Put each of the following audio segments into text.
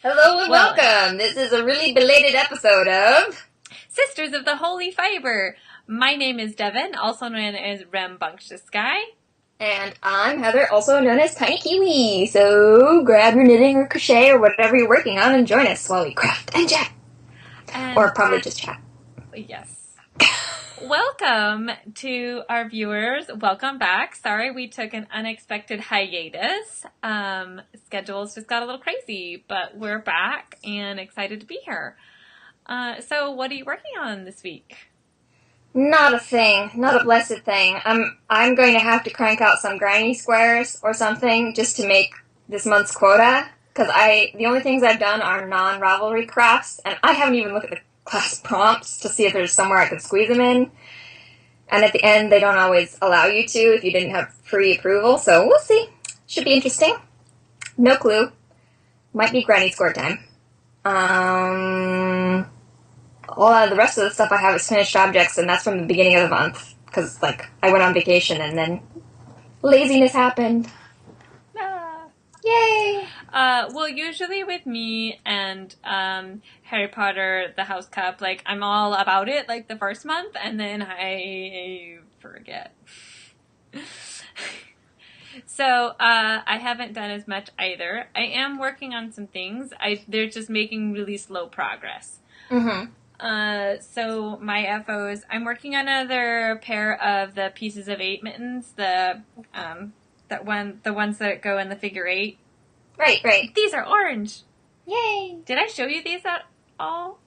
Hello and welcome! This is a really belated episode of Sisters of the Holy Fiber. My name is Devin, also known as Rambunctious Sky. And I'm Heather, also known as Tiny Kiwi. So grab your knitting or crochet or whatever you're working on and join us while we craft and chat. Or probably just chat. Yes. Welcome to our viewers. Welcome back. Sorry we took an unexpected hiatus. Schedules just got a little crazy, but we're back and excited to be here. So what are you working on this week? Not a thing. Not a blessed thing. I'm going to have to crank out some granny squares or something just to make this month's quota. Because the only things I've done are non-Ravelry crafts, and I haven't even looked at the class prompts to see if there's somewhere I can squeeze them in. And at the end, they don't always allow you to if you didn't have pre-approval, so we'll see. Should be interesting. No clue. Might be granny square time. The rest of the stuff I have is finished objects, and that's from the beginning of the month. Because, I went on vacation, and then laziness happened. Yay! Well, usually with me and Harry Potter, the House Cup, I'm all about it, the first month, and then I forget. So, I haven't done as much either. I am working on some things. They're just making really slow progress. Mm-hmm. So my FOs, I'm working on another pair of the pieces of 8 mittens, the ones that go in the figure 8. Right. These are orange. Yay! Did I show you these at all?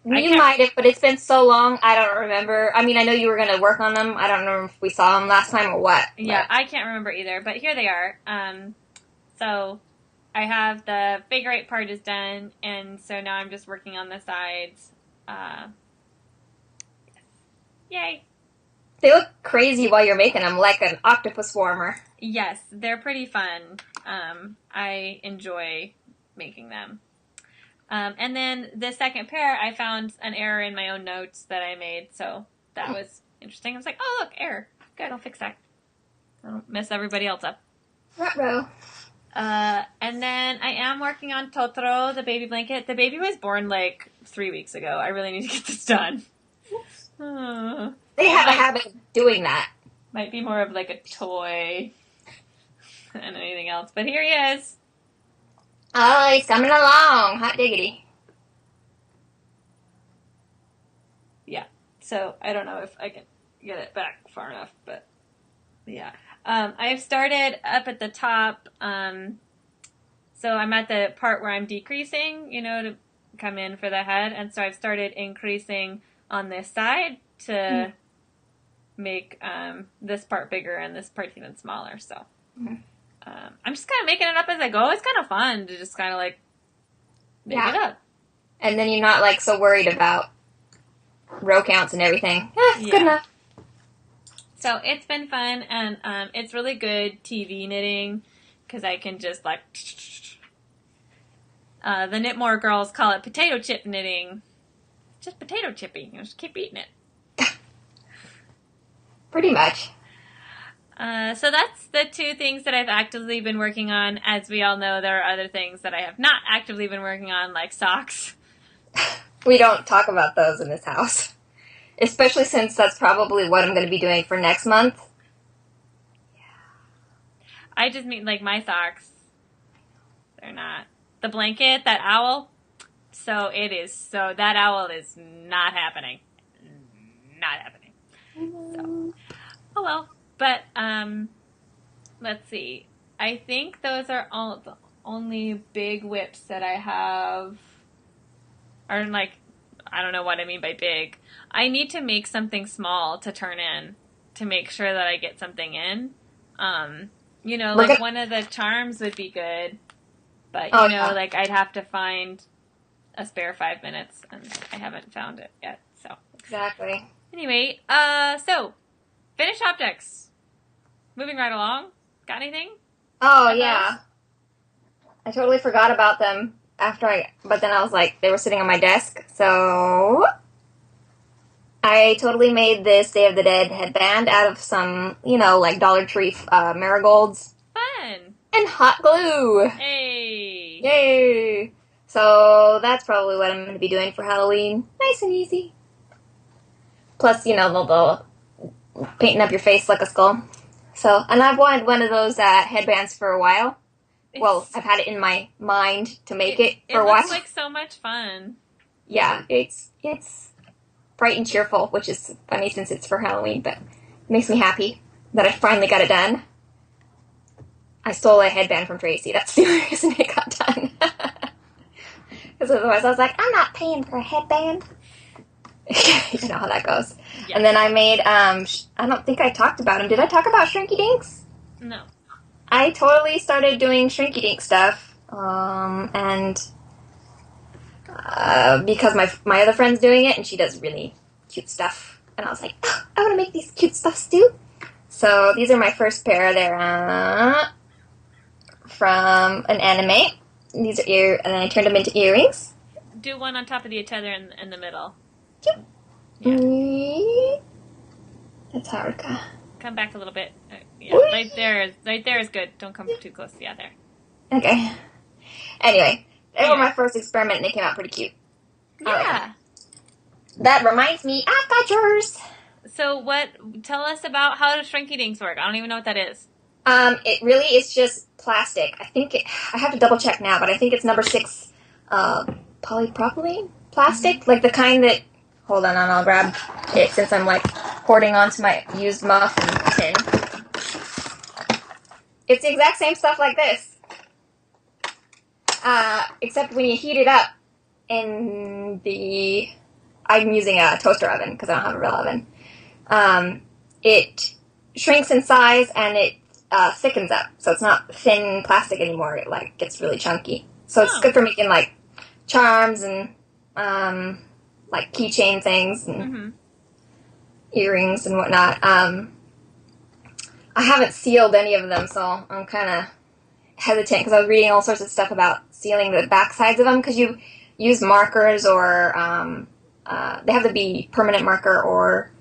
You might have, but it's been so long, I don't remember. I mean, I know you were going to work on them. I don't know if we saw them last time or what. Yeah, I can't remember either, but here they are. So I have the figure 8 part is done, and so now I'm just working on the sides. Yay! They look crazy while you're making them, like an octopus warmer. Yes, they're pretty fun. I enjoy making them. And then the second pair, I found an error in my own notes that I made, so that was interesting. I was like, oh, look, error. Good, I'll fix that. I don't mess everybody else up. Ruh-roh. And then I am working on Totoro, the baby blanket. The baby was born 3 weeks ago. I really need to get this done. They have a habit of doing that. Might be more of a toy than anything else. But here he is. Oh, he's coming along. Hot diggity. Yeah. So I don't know if I can get it back far enough, but yeah. I've started up at the top. So I'm at the part where I'm decreasing, to come in for the head. And so I've started increasing on this side to make this part bigger and this part even smaller. So I'm just kind of making it up as I go. It's kind of fun to just kind of make it up. And then you're not so worried about row counts and everything. Good enough. So it's been fun, and it's really good TV knitting because I can just the Knitmore girls call it potato chip knitting. Just potato chipping. You just keep eating it. Pretty much. So that's the 2 things that I've actively been working on. As we all know, there are other things that I have not actively been working on, like socks. We don't talk about those in this house. Especially since that's probably what I'm going to be doing for next month. Yeah. I just mean, my socks. They're not. The blanket, that owl. That owl is not happening. Not happening. So, oh well. But, let's see. I think those are all the only big whips that I have. Are I don't know what I mean by big. I need to make something small to turn in to make sure that I get something in. One of the charms would be good. But, I'd have to find a spare 5 minutes, and I haven't found it yet, so. Exactly. Anyway, so, finished objects. Moving right along. Got anything? Oh, yeah. I totally forgot about them but then I was they were sitting on my desk, so I totally made this Day of the Dead headband out of some, Dollar Tree marigolds. Fun! And hot glue! Hey! Yay! So that's probably what I'm going to be doing for Halloween. Nice and easy. Plus, you know, the painting up your face like a skull. So, and I've wanted one of those headbands for a while. Well, I've had it in my mind to make it for a while. It looks like so much fun. Yeah, it's bright and cheerful, which is funny since it's for Halloween, but it makes me happy that I finally got it done. I stole a headband from Tracy. That's the only reason it got done. Because otherwise I was like, I'm not paying for a headband. You know how that goes. Yeah. And then I made, I don't think I talked about them. Did I talk about Shrinky Dinks? No. I totally started doing Shrinky Dink stuff. And because my other friend's doing it, and she does really cute stuff. And I was like, oh, I want to make these cute stuffs too. So these are my first pair. They're from an anime. These are and then I turned them into earrings. Do one on top of each other in the middle. Yeah. That's hard. Come back a little bit. Yeah, right there is good. Don't come too close. Yeah, there. Okay. Anyway, they were my first experiment, and they came out pretty cute. Yeah. Right. That reminds me, I've got yours. So tell us about how do Shrinky Dinks work? I don't even know what that is. It really is just plastic. I have to double check now, but I think it's number 6 polypropylene plastic, like the kind that, hold on, I'll grab it since I'm like hoarding onto my used muff and tin. It's the exact same stuff like this. Except when you heat it up I'm using a toaster oven because I don't have a real oven. It shrinks in size and it thickens up, so it's not thin plastic anymore. It like gets really chunky, so it's good for making like charms and like keychain things and earrings and whatnot. I haven't sealed any of them, so I'm kind of hesitant because I was reading all sorts of stuff about sealing the back sides of them because you use markers or they have to be permanent marker or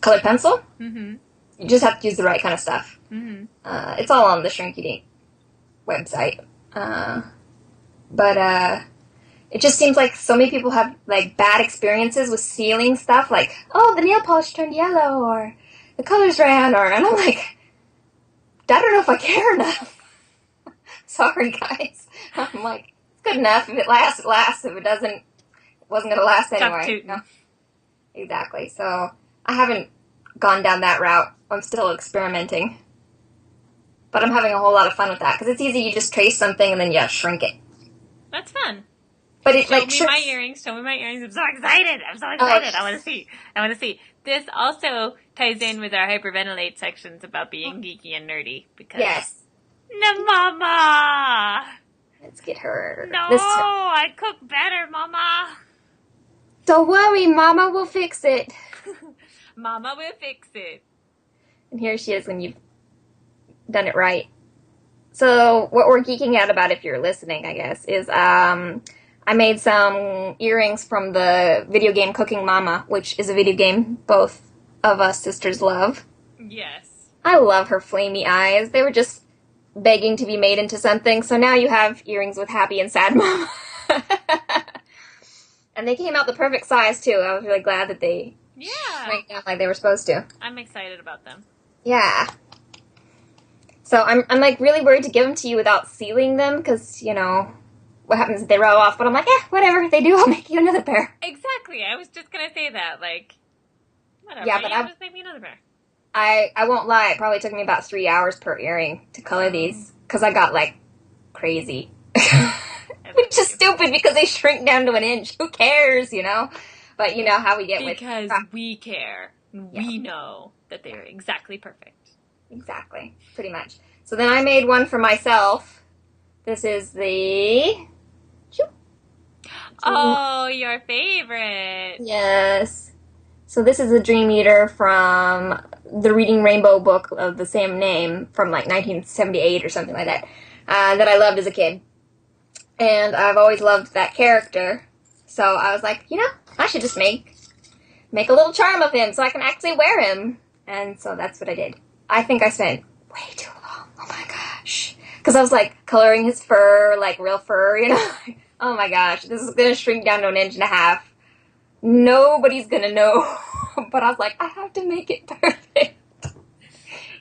colored pencil. Mm-hmm. You just have to use the right kind of stuff. Mm-hmm. It's all on the Shrinky Dink website. But it just seems like so many people have like bad experiences with sealing stuff. Like, oh, the nail polish turned yellow, or the colors ran, and I'm like, I don't know if I care enough. Sorry, guys. I'm like, it's good enough. If it lasts, it lasts. If it doesn't, it wasn't going to last anyway. No. Exactly. So I haven't gone down that route. I'm still experimenting. But I'm having a whole lot of fun with that. Because it's easy. You just trace something and then you shrink it. That's fun. But it Show me my earrings. Show me my earrings. I'm so excited. I want to see. This also ties in with our hyperventilate sections about being geeky and nerdy. Because yes. No, Mama. Let's get her. No, I cook better, Mama. Don't worry, Mama will fix it. Mama will fix it. And here she is when you've done it right. So what we're geeking out about, if you're listening, I guess, is I made some earrings from the video game Cooking Mama, which is a video game both of us sisters love. Yes. I love her flamey eyes. They were just begging to be made into something, so now you have earrings with happy and sad Mama. And they came out the perfect size, too. I was really glad that they shrank down like they were supposed to. I'm excited about them. Yeah. So I'm like really worried to give them to you without sealing them, because, you know, what happens if they roll off? But I'm like, whatever. If they do, I'll make you another pair. Exactly. I was just going to say that. Like, whatever. Yeah, but just make me another pair. I won't lie. It probably took me about 3 hours per earring to color these, because I got, like, crazy. Which is stupid, because they shrink down to an inch. Who cares, you know? But you know how we get because we care. We know that they're exactly perfect. Exactly. Pretty much. So then I made one for myself. This is the... Oh, your favorite. Yes. So this is a Dream Eater from the Reading Rainbow book of the same name from like 1978 or something like that, that I loved as a kid. And I've always loved that character. So I was like, you know, I should just make a little charm of him so I can actually wear him. And so that's what I did. I think I spent way too long. Oh my gosh. Because Because I was, like, coloring his fur, like, real fur, you know? Oh, my gosh. This is going to shrink down to 1.5 inches. Nobody's going to know. But I was like, I have to make it perfect.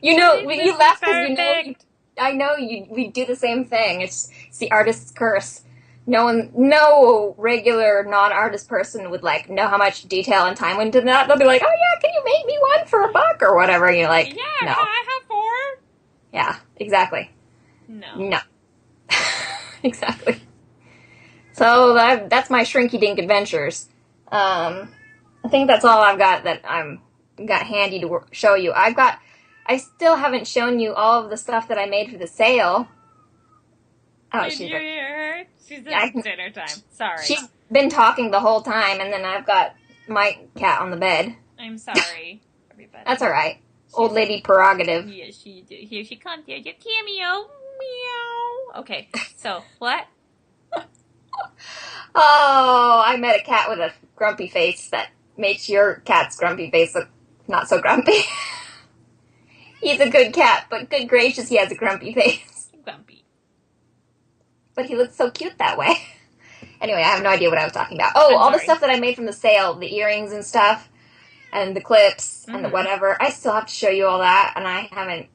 You know, when you laugh because you know, I know we do the same thing. It's the artist's curse. No regular non-artist person would like know how much detail and time went into that. They'll be like, "Oh yeah, can you make me one for $1 or whatever?" And you're like, "Yeah, no. Can I have 4?" Yeah, exactly. No. Exactly. So that's my Shrinky Dink adventures. I think that's all I've got that I'm got handy to show you. I still haven't shown you all of the stuff that I made for the sale. Oh, Did you hear her? She's at dinner time. Sorry. She's been talking the whole time, and then I've got my cat on the bed. I'm sorry, everybody. That's all right. Old lady prerogative. Yes, she do. Here she comes. There's your cameo. Meow. Okay, so what? Oh, I met a cat with a grumpy face that makes your cat's grumpy face look not so grumpy. He's a good cat, but good gracious, he has a grumpy face. Grumpy. But he looks so cute that way. Anyway, I have no idea what I was talking about. Oh, all the stuff that I made from the sale, the earrings and stuff, and the clips, and the whatever. I still have to show you all that, and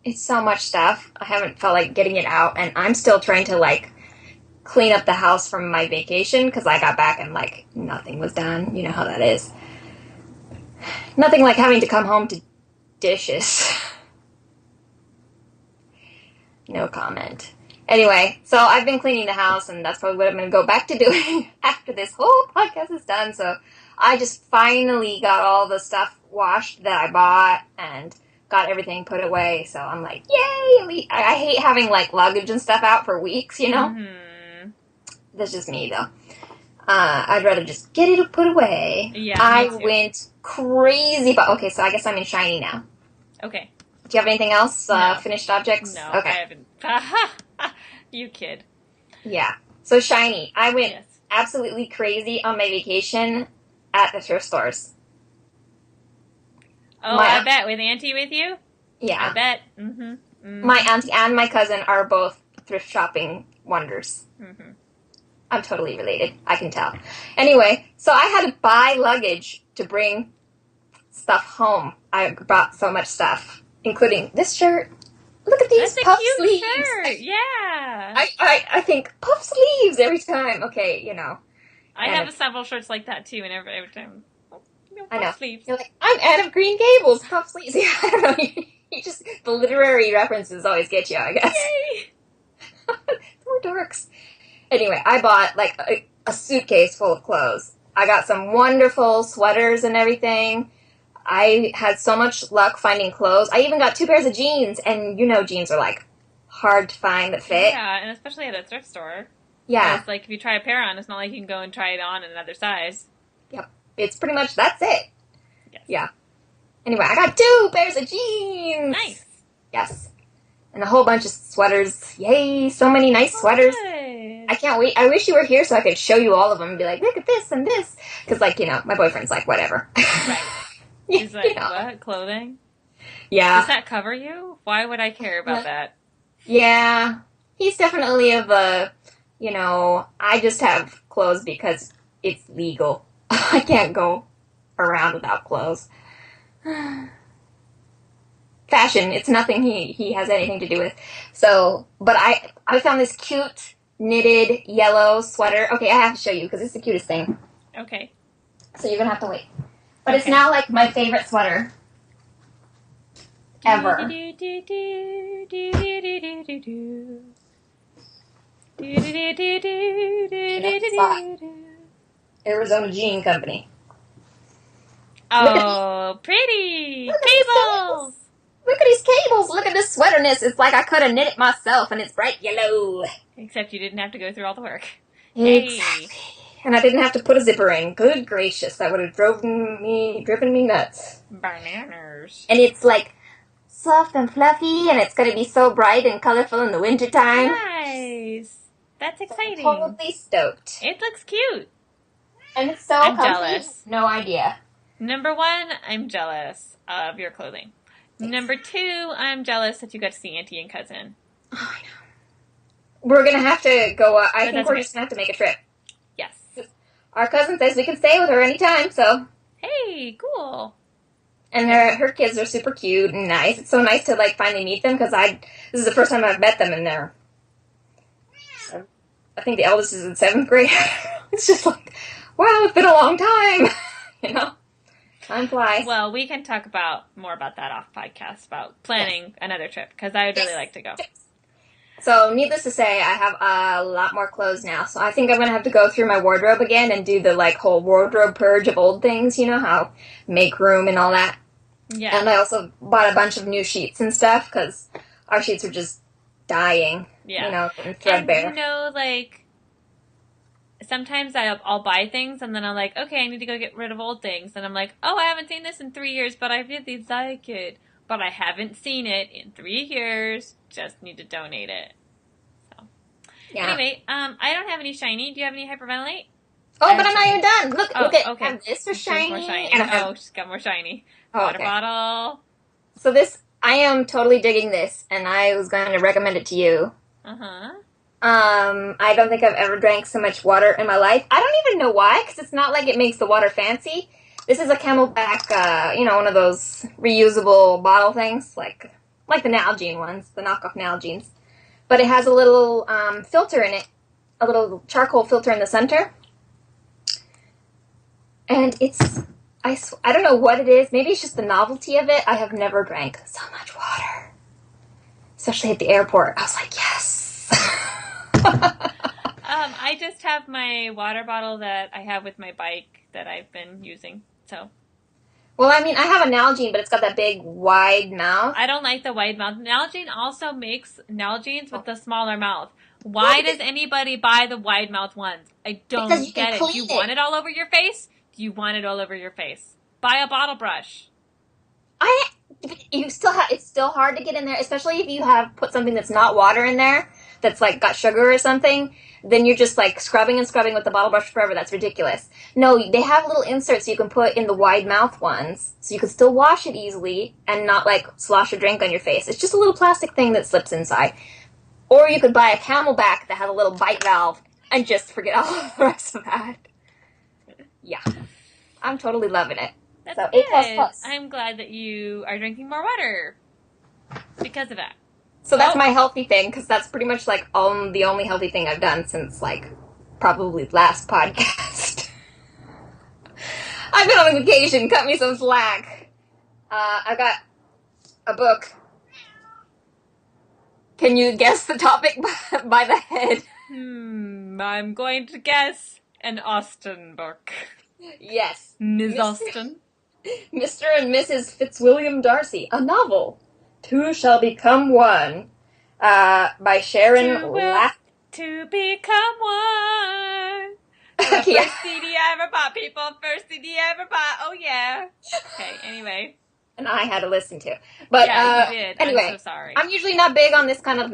it's so much stuff. I haven't felt like getting it out, and I'm still trying to, like, clean up the house from my vacation, because I got back and, like, nothing was done. You know how that is. Nothing like having to come home to dishes. No comment. Anyway, so I've been cleaning the house, and that's probably what I'm going to go back to doing after this whole podcast is done. So I just finally got all the stuff washed that I bought and got everything put away. So I'm like, yay! I hate having, like, luggage and stuff out for weeks, you know? Mm-hmm. That's just me, though. I'd rather just get it put away. Yeah, I went crazy. Okay, so I guess I'm in shiny now. Okay. Do you have anything else? No. Finished objects? No, okay. I haven't. You kid. Yeah. So shiny. I went absolutely crazy on my vacation at the thrift stores. Oh, I bet. With Auntie with you? Yeah. I bet. Mm-hmm. Mm-hmm. My auntie and my cousin are both thrift shopping wonders. Mm-hmm. I'm totally related. I can tell. Anyway, so I had to buy luggage to bring stuff home. I brought so much stuff, including this shirt. Look at these puff sleeves. Shirt. Yeah. I think puff sleeves every time. Okay, you know. I have several shirts like that too, and every time. I know. Sleeves. You're like, I'm Anne of Green Gables, puff sleeves. Yeah, I don't know. You just the literary references always get you, I guess. Yay! We're dorks. Anyway, I bought like a suitcase full of clothes. I got some wonderful sweaters and everything. I had so much luck finding clothes. I even got 2 pairs of jeans, and you know jeans are like hard to find that fit. Yeah, and especially at a thrift store. Yeah. It's like if you try a pair on, it's not like you can go and try it on in another size. Yep. It's pretty much, that's it. Yes. Yeah. Anyway, I got 2 pairs of jeans. Nice. Yes. And a whole bunch of sweaters. Yay, so many nice sweaters. Good. I can't wait. I wish you were here so I could show you all of them and be like, look at this and this. Because, like, you know, my boyfriend's like, whatever. Right. He's like, what? Clothing? Yeah. Does that cover you? Why would I care about that? Yeah. He's definitely of a, you know, I just have clothes because it's legal. I can't go around without clothes. Fashion, it's nothing he has anything to do with. So, but I found this cute knitted yellow sweater. Okay, I have to show you because it's the cutest thing. Okay. So you're going to have to wait. But it's now like my favorite sweater ever. Arizona Jean Company. Oh, pretty! Cables! Look at these cables! Look at this sweaterness! It's like I could have knit it myself and it's bright yellow. Except you didn't have to go through all the work. Exactly. Hey. And I didn't have to put a zipper in. Good gracious, that would have driven me nuts. Bananas. And it's like soft and fluffy, and it's going to be so bright and colorful in the wintertime. Nice. That's exciting. I'm totally stoked. It looks cute. And it's so I'm comfy. jealous. No idea. Number 1, I'm jealous of your clothing. Thanks. Number 2, I'm jealous that you got to see Auntie and Cousin. Oh, I know. We're going to have to go, I think we're okay. just going to have to make a trip. Yes. Our cousin says we can stay with her anytime, so. Hey, cool. And her kids are super cute and nice. It's so nice to, like, finally meet them, because this is the first time I've met them, and I think the eldest is in 7th grade. It's just like, wow, it's been a long time. You know? Time flies. Well, we can talk more about that off podcast, about planning another trip, because I would really like to go. So, needless to say, I have a lot more clothes now. So I think I'm going to have to go through my wardrobe again and do the, like, whole wardrobe purge of old things, you know, how make room and all that. Yeah. And I also bought a bunch of new sheets and stuff, because our sheets are just dying, you know, and threadbare. And, you know, like, sometimes I'll buy things, and then I'm like, okay, I need to go get rid of old things. And I'm like, oh, I haven't seen this in 3 years, but I really like it. But I haven't seen it in 3 years. Just need to donate it. So, anyway, I don't have any shiny. Do you have any hyperventilate? Oh, but I'm not even done. Look at okay. I have this for shiny. More shiny. And she's got more shiny. Oh, Water bottle. So I am totally digging this, and I was going to recommend it to you. Uh-huh. I don't think I've ever drank so much water in my life. I don't even know why, because it's not like it makes the water fancy. This is a Camelback, one of those reusable bottle things, like the Nalgene ones, the knockoff Nalgenes. But it has a little filter in it, a little charcoal filter in the center. And I don't know what it is. Maybe it's just the novelty of it. I have never drank so much water. Especially at the airport. I was like, yes. I just have my water bottle that I have with my bike that I've been using, so. Well, I mean, I have a Nalgene, but it's got that big, wide mouth. I don't like the wide mouth. Nalgene also makes Nalgenes with the smaller mouth. Why does anybody buy the wide mouth ones? I don't get it. Do you want it all over your face? Do you want it all over your face? Buy a bottle brush. It's still hard to get in there, especially if you have put something that's not water in there, that's like got sugar or something. Then you're just like scrubbing and scrubbing with the bottle brush forever. That's ridiculous. No, they have little inserts you can put in the wide mouth ones, so you can still wash it easily and not like slosh your drink on your face. It's just a little plastic thing that slips inside. Or you could buy a Camelback that has a little bite valve and just forget all the rest of that. Yeah. I'm totally loving it. That's so good. A++. I'm glad that you are drinking more water because of that. So that's my healthy thing, because that's pretty much like the only healthy thing I've done since like probably last podcast. I've been on vacation. Cut me some slack. I got a book. Can you guess the topic by the head? I'm going to guess an Austen book. Yes. Ms. Austen. Mr. and Mrs. Fitzwilliam Darcy, a novel. Two Shall Become One, by Sharon To become one. First CD I ever bought, people. First CD I ever bought. Oh, yeah. Okay, anyway. And I had to listen to. But, yeah, you did. Anyway, I'm so sorry. I'm usually not big on this kind of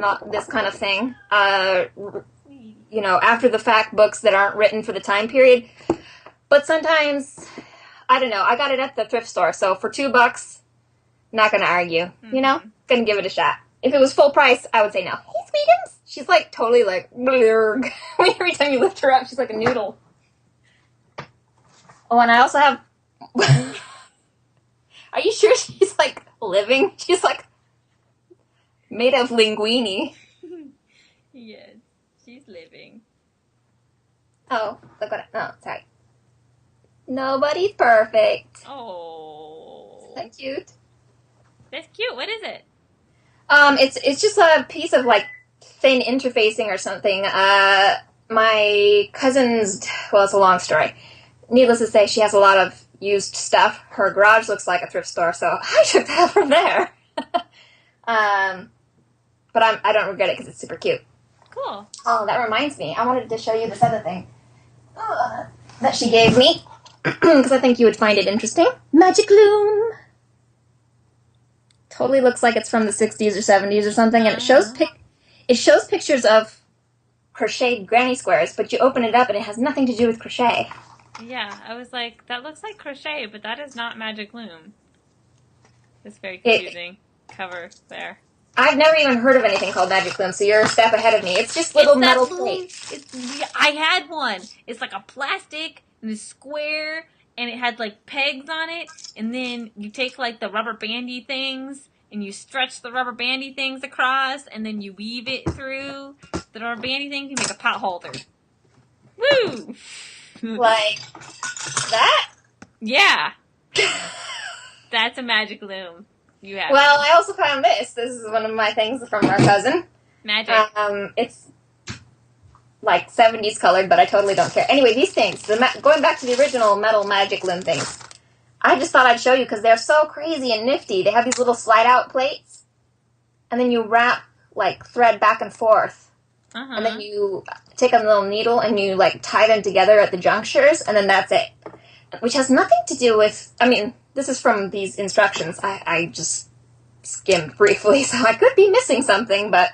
thing. After the fact books that aren't written for the time period. But sometimes, I don't know, I got it at the thrift store, so for $2, not gonna argue, gonna give it a shot. If it was full price, I would say no. Hey, Sweetums! She's like totally like, blurg. Every time you lift her up, she's like a noodle. Oh, and I also have, are you sure she's like living? She's like made of linguine. Yes, she's living. Oh, look at it. Oh, sorry. Nobody's perfect. Oh. So cute. That's cute. What is it? It's just a piece of like thin interfacing or something. My cousin's, well, it's a long story. Needless to say, she has a lot of used stuff. Her garage looks like a thrift store, so I took that from there. But I don't regret it because it's super cute. Cool. Oh, that reminds me. I wanted to show you this other thing that she gave me because I think you would find it interesting. Magic Loom. Totally looks like it's from the 60s or 70s or something, and it shows pictures of crocheted granny squares, but you open it up and it has nothing to do with crochet. Yeah, I was like, that looks like crochet, but that is not Magic Loom. It's very confusing. Cover there. I've never even heard of anything called magic loom, so you're a step ahead of me. It's just little metal plates. I had one. It's like a plastic and it's square and it had like pegs on it, and then you take like the rubber bandy things and you stretch the rubber bandy things across, and then you weave it through the rubber bandy things. You make a pot holder. Woo! Like that? Yeah. That's a magic loom. You have. Well, I also found this. This is one of my things from our cousin. Magic. It's like 70s colored, but I totally don't care. Anyway, these things, going back to the original metal magic loom things, I just thought I'd show you because they're so crazy and nifty. They have these little slide-out plates, and then you wrap, like, thread back and forth. And then you take a little needle and you, like, tie them together at the junctures, and then that's it. Which has nothing to do with, I mean, this is from these instructions. I just skimmed briefly, so I could be missing something, but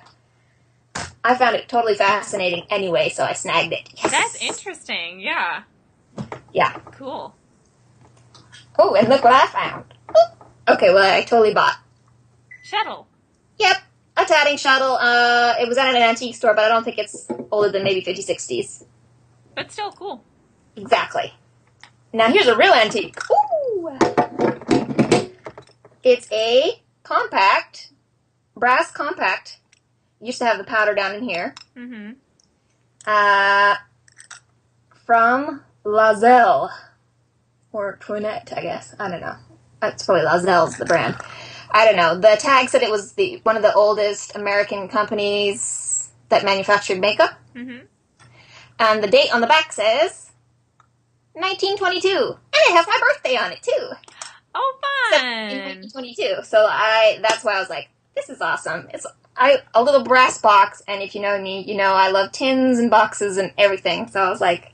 I found it totally fascinating anyway, so I snagged it. Yes. That's interesting, yeah. Yeah. Cool. Oh, and look what I found. Okay, well, I totally bought. Shuttle. Yep, a tatting shuttle. It was at an antique store, but I don't think it's older than maybe 50s, 60s. But still cool. Exactly. Now here's a real antique. Ooh! It's a compact, brass compact. Used to have the powder down in here. Mm-hmm. From Lazelle. Or Toinette, I guess. I don't know. It's probably Lazelle's the brand. I don't know. The tag said it was one of the oldest American companies that manufactured makeup. Mm-hmm. And the date on the back says 1922. And it has my birthday on it, too. Oh, fun! In 1922. So that's why I was like, this is awesome. It's a little brass box, and if you know me, you know I love tins and boxes and everything. So I was like,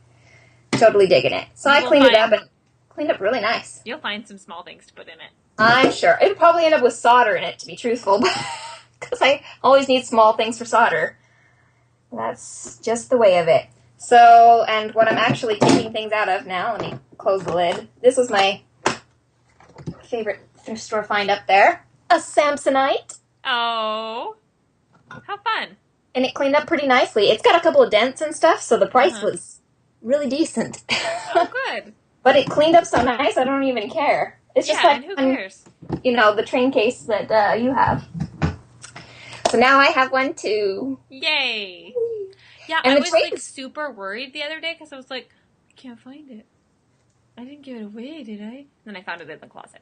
totally digging it. So I cleaned it up and cleaned up really nice. You'll find some small things to put in it. I'm sure. It'll probably end up with solder in it, to be truthful, because I always need small things for solder. That's just the way of it. So, and what I'm actually taking things out of now, let me close the lid. This was my favorite thrift store find up there. A Samsonite. Oh, how fun. And it cleaned up pretty nicely. It's got a couple of dents and stuff, so the price was really decent. Oh, good. But it cleaned up so nice, I don't even care. It's just like, and who cares? You know, the train case that you have. So now I have one too. Yay. Yeah, and I was like super worried the other day because I was like, I can't find it. I didn't give it away, did I? And then I found it in the closet.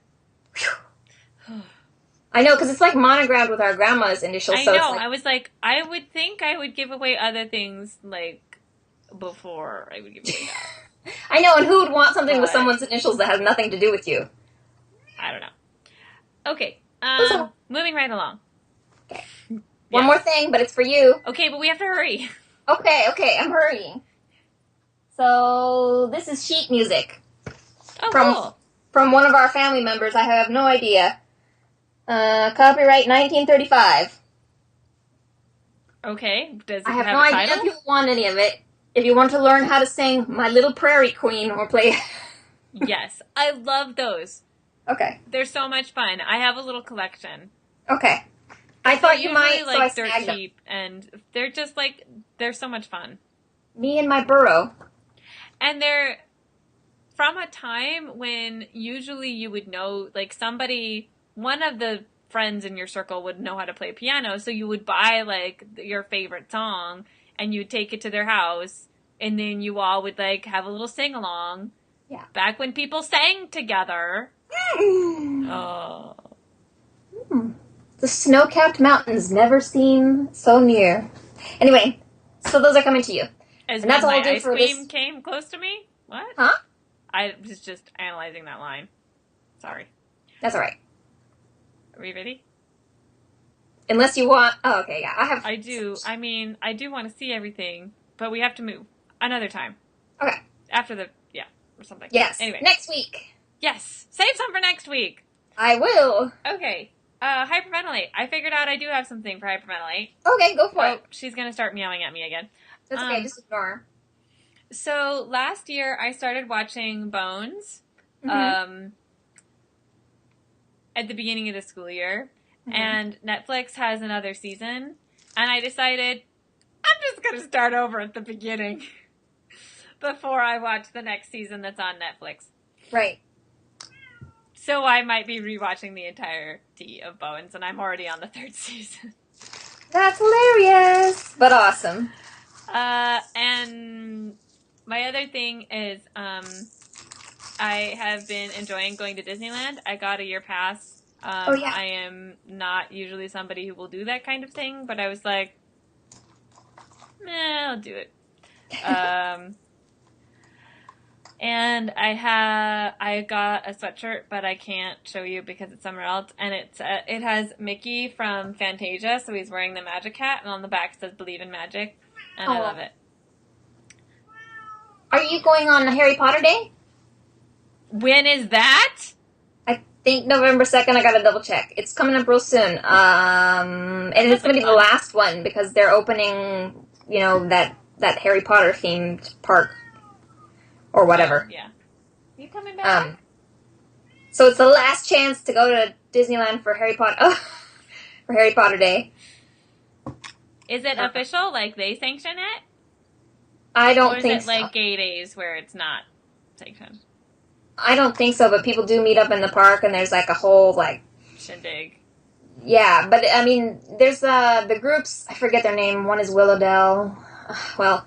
I know, because it's like monogrammed with our grandma's initials. I so know. It's like, I was like, I would think I would give away other things like before I would give away that. I know, and who would want something with someone's initials that has nothing to do with you? I don't know. Okay, moving right along. Okay. One more thing, but it's for you. Okay, but we have to hurry. Okay, I'm hurrying. So, this is sheet music. Oh, cool. From one of our family members. I have no idea. Copyright 1935. Okay, does it I have have no a idea title? if you want any of it. If you want to learn how to sing My Little Prairie Queen or play... Yes, I love those. Okay. They're so much fun. I have a little collection. Okay. I thought you might, like, so I they're snagged cheap, and they're just like, they're so much fun. Me and my burro. And they're from a time when usually you would know, like somebody, one of the friends in your circle would know how to play piano, so you would buy like your favorite song, and you'd take it to their house, and then you all would like have a little sing-along. Yeah. Back when people sang together. Oh. The snow-capped mountains never seem so near. Anyway, so those are coming to you. As and that's all my I'll do ice for cream this. came close to me? What? Huh? I was just analyzing that line. Sorry. That's all right. Are we ready? Unless you want... Oh, okay, yeah. I do. I mean, I do want to see everything, but we have to move. Another time. Okay. After the... Yeah, or something. Yes. Anyway. Next week. Yes. Save some for next week. I will. Okay. Hyperventilate. I figured out I do have something for hyperventilate. Okay, go for it. She's going to start meowing at me again. That's okay, just ignore her. So, last year, I started watching Bones. Mm-hmm. At the beginning of the school year. and Netflix has another season, and I decided I'm just going to start over at the beginning before I watch the next season that's on Netflix. Right. So I might be rewatching the entirety of Bones, and I'm already on the 3rd season. That's hilarious, but awesome. And my other thing is, I have been enjoying going to Disneyland. I got a year pass. Oh, yeah. I am not usually somebody who will do that kind of thing, but I was like, I'll do it. And I got a sweatshirt, but I can't show you because it's somewhere else. And it has Mickey from Fantasia, so he's wearing the magic hat, and on the back it says "Believe in Magic," and I love it. Are you going on Harry Potter Day? When is that? I think November 2nd. I gotta double check. It's coming up real soon. And it's gonna be the last one because they're opening, that Harry Potter themed park. Or whatever. Yeah. You coming back? So it's the last chance to go to Disneyland for Harry Potter. For Harry Potter Day. Is it official? Like they sanction it? I don't think so. Or is it like gay days where it's not sanctioned? I don't think so, but people do meet up in the park, and there's like a whole shindig. Yeah, but I mean, there's the groups. I forget their name. One is Willowdale. Well.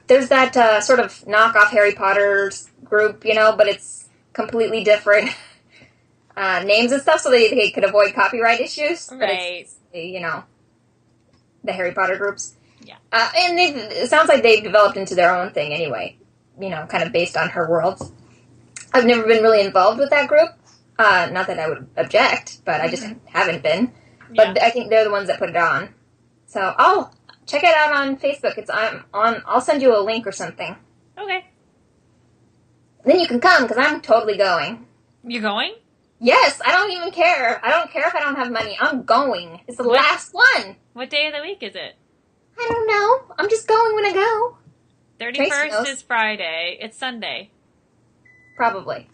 There's that sort of knockoff Harry Potter's group, but it's completely different names and stuff so they could avoid copyright issues. Right. But it's, the Harry Potter groups. Yeah. And it sounds like they've developed into their own thing anyway, kind of based on her worlds. I've never been really involved with that group. Not that I would object, but I just haven't been. But I think they're the ones that put it on. So, check it out on Facebook. It's on. I'll send you a link or something. Okay. Then you can come, because I'm totally going. You going? Yes, I don't even care. I don't care if I don't have money. I'm going. It's the last one. What day of the week is it? I don't know. I'm just going when I go. 31st is Friday. It's Sunday. Probably.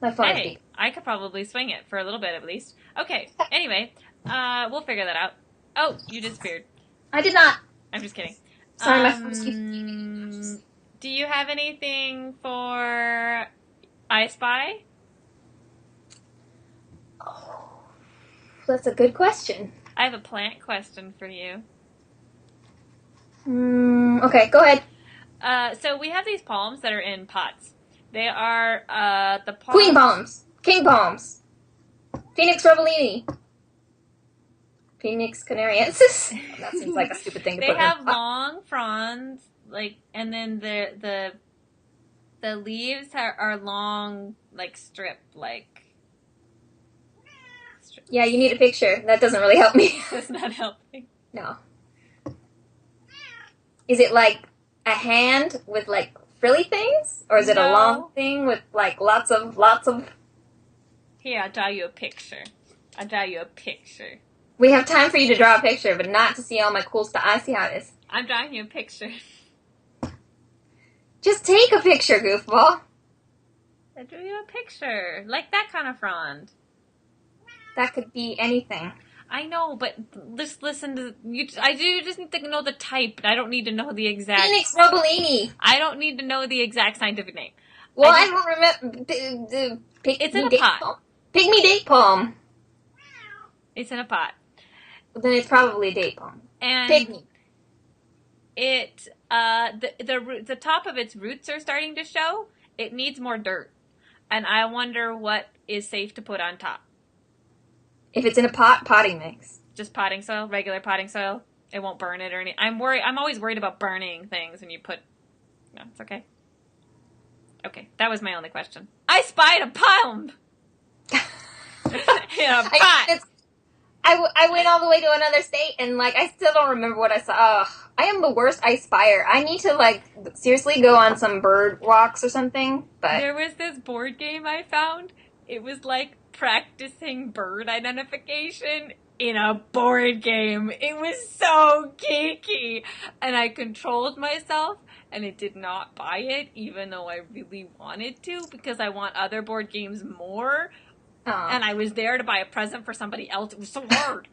My phone is beeping. I could probably swing it for a little bit at least. Okay, anyway, we'll figure that out. Oh, you disappeared. I did not. I'm just kidding. Sorry, my phone's beeping. Do you have anything for I Spy? Oh, that's a good question. I have a plant question for you. Okay, go ahead. So we have these palms that are in pots. They are the palms. Queen palms. King palms. Phoenix Rovellini. Phoenix Canariensis. That seems like a stupid thing to put in. They have long fronds, and then the leaves are long, strips. Yeah, you need a picture. That doesn't really help me. That's not helping. No. Is it like a hand with frilly things, or is it a long thing with lots of? Here, I'll draw you a picture. We have time for you to draw a picture, but not to see all my cool stuff. I see how it is. I'm drawing you a picture. Just take a picture, goofball. I drew you a picture. Like that kind of frond. That could be anything. I know, but just listen to you. I do just need to know the type. I don't need to know the exact. Phoenix Rovellini. I don't need to know the exact scientific name. Well, I don't remember. It's in a pot. Pygmy date palm. It's in a pot. Then it's probably date palm. And pygmy. It the top of its roots are starting to show. It needs more dirt, and I wonder what is safe to put on top. If it's in a pot, potting mix. Just potting soil, regular potting soil. It won't burn it or anything. I'm always worried about burning things when you put. No, it's okay. Okay, that was my only question. I spied a palm. In a pot. I went all the way to another state, and I still don't remember what I saw. I am the worst I spyer. I need to seriously go on some bird walks or something. But there was this board game I found. It was practicing bird identification in a board game. It was so geeky, and I controlled myself, and it did not buy it, even though I really wanted to, because I want other board games more. Aw. And I was there to buy a present for somebody else. It was so hard.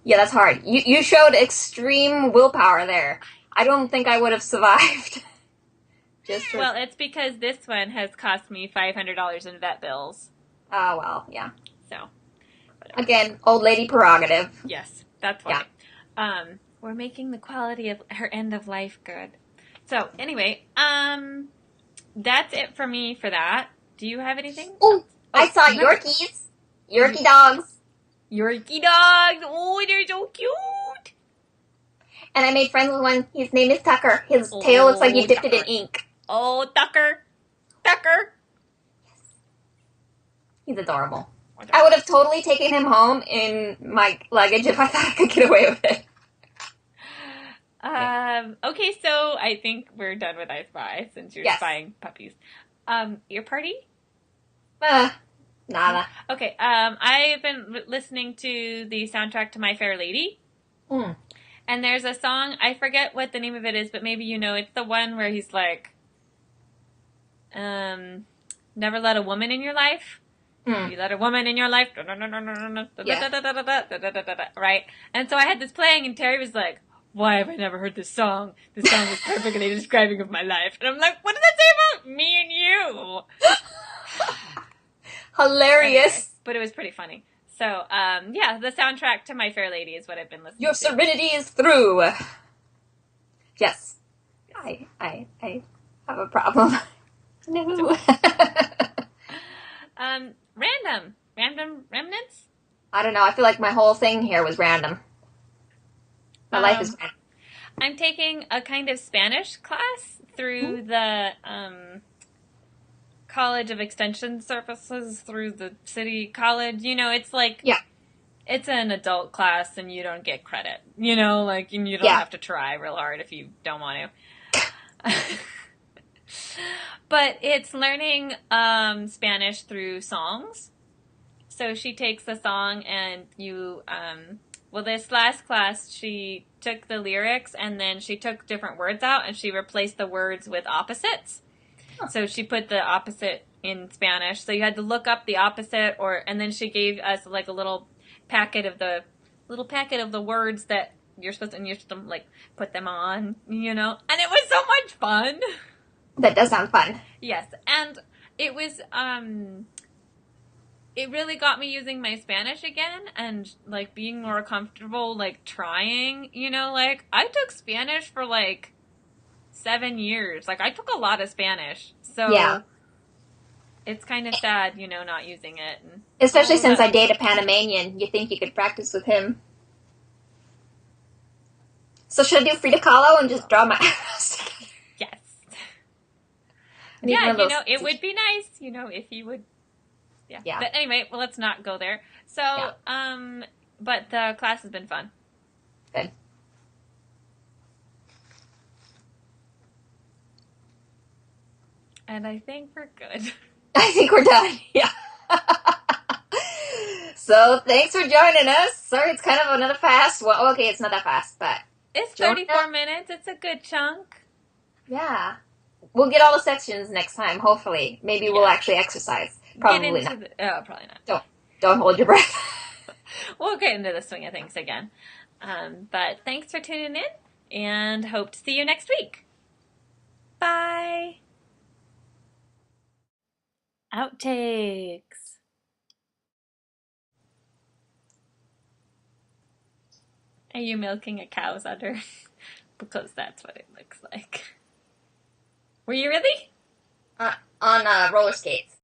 Yeah, that's hard. You showed extreme willpower there. I don't think I would have survived. Well, it's because this one has cost me $500 in vet bills. Oh, well, yeah. So, whatever. Again, old lady prerogative. Yes, that's why. Yeah. We're making the quality of her end of life good. So, anyway, that's it for me for that. Do you have anything? Ooh, I saw Yorkies. Yorkie dogs. Yorkie dogs. Oh, they're so cute. And I made friends with one. His name is Tucker. His tail looks like you dipped it in ink. Oh, Tucker. Tucker. Yes. He's adorable. I would have totally taken him home in my luggage if I thought I could get away with it. Okay, so I think we're done with I Spy since you're spying puppies. Your party? Nada. Okay, I've been listening to the soundtrack to My Fair Lady. Mm. And there's a song, I forget what the name of it is, but maybe you know, it's the one where he's like, never let a woman in your life. You let a woman in your life. Right? And so I had this playing and Terry was like, why have I never heard this song? This song is perfectly describing of my life. And I'm like, what does that say about me and you? Hilarious. Anyway, but it was pretty funny. So, yeah, the soundtrack to My Fair Lady is what I've been listening to. Your serenity is through. Yes. I have a problem. No. Random remnants? I don't know. I feel like my whole thing here was random. My life is random. I'm taking a kind of Spanish class through the College of Extension Services through the city college. You know, it's like, it's an adult class and you don't get credit. You know, like, and you don't have to try real hard if you don't want to. But it's learning Spanish through songs. So she takes a song and this last class, she took the lyrics and then she took different words out and she replaced the words with opposites. Huh. So she put the opposite in Spanish. So you had to look up the opposite and then she gave us like a little packet of the words that you're supposed to like put them on, you know, and it was so much fun. That does sound fun. Yes. And it was, it really got me using my Spanish again and, like, being more comfortable, like, trying, you know, like, I took Spanish for, like, 7 years. Like, I took a lot of Spanish. So, it's kind of sad, you know, not using it. And especially since I date a Panamanian. You think you could practice with him. So should I do Frida Kahlo and just draw my eyebrows together? Yes. Yeah, you know, it would be nice, you know, if you would. Yeah. But anyway, well, let's not go there. So, but the class has been fun. Good. And I think we're good. I think we're done. Yeah. So, thanks for joining us. Sorry, it's kind of another fast one. Oh, okay, it's not that fast, but... It's 34 minutes. It's a good chunk. Yeah. We'll get all the sections next time, hopefully. Maybe we'll actually exercise. Probably not. Probably not. Don't hold your breath. We'll get into the swing of things again. But thanks for tuning in, and hope to see you next week. Bye. Outtakes. Are you milking a cow's udder? Because that's what it looks like. Were you really? On roller skates.